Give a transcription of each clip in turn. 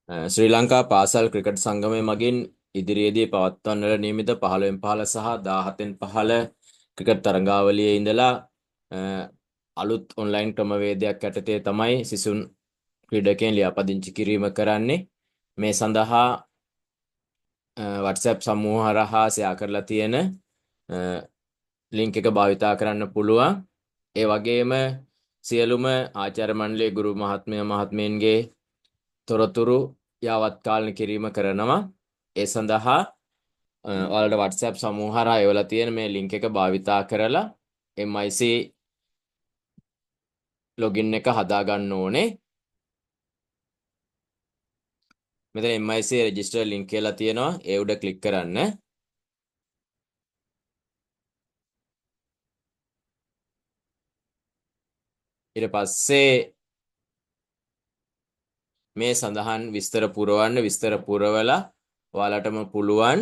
ශ්‍රී ලංකා පාසල් ක්‍රිකට් සංගමය මගින් ඉදිරියේදී පවත්වන්නට නියමිත 15 සහ 17 ක්‍රිකට් තරඟාවලියේ ඉඳලා අලුත් ඔන්ලයින් ක්‍රමවේදයක් යටතේ තමයි සිසුන් ක්‍රීඩකයන් ලියාපදිංචි කිරීම කරන්නේ. මේ සඳහා WhatsApp සමූහ හරහා ෂෙයා කරලා තියෙන ලින්ක් එක භාවිතා කරන්න පුළුවන්. ඒ වගේම සියලුම ආචාර්ය මණ්ඩලයේ ගුරු මහත්මයන්ගේ තොරතුරු යාවත්කාලන කිරීම කරනවා. ඒ සඳහා ඔයාලට WhatsApp සමූහ හරහා එවලා තියෙන මේ ලින්ක් එක භාවිතා කරලා MIC ලොගින් එක හදා ගන්න ඕනේ. මෙතන MIC රෙජිස්ටර් ලින්ක් කියලා තියෙනවා. ඒ උඩ ක්ලික් කරන්න. ඊට පස්සේ මේ සඳහන් විස්තර පුරවලා ඔයාලටම පුළුවන්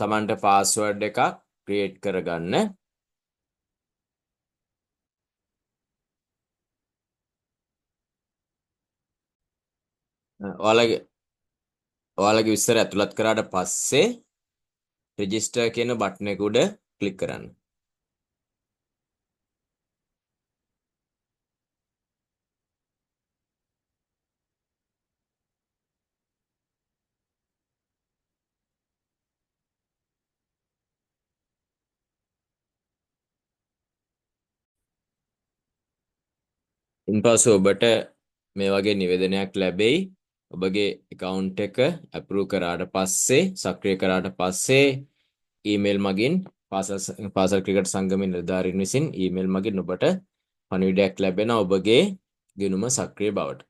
තමන්ට පාස්වර්ඩ් එකක් ක්‍රියේට් කරගන්න. ඔයාලගේ විස්තර ඇතුළත් කරාට පස්සේ රෙජිස්ටර් කියන බටන් එක උඩ ක්ලික් කරන්න. ඉන්පස්සේ ඔබට මේ වගේ නිවේදනයක් ලැබෙයි. ඔබගේ account එක approve කරාට පස්සේ සක්‍රිය කරාට පස්සේ ඊමේල් මගින් පාසල් ක්‍රිකට් සංගමයේ නිලධාරීන් විසින් ඊමේල් මගින් ඔබට පණිවිඩයක් ලැබෙනවා ඔබගේ ගිණුම සක්‍රිය බවට.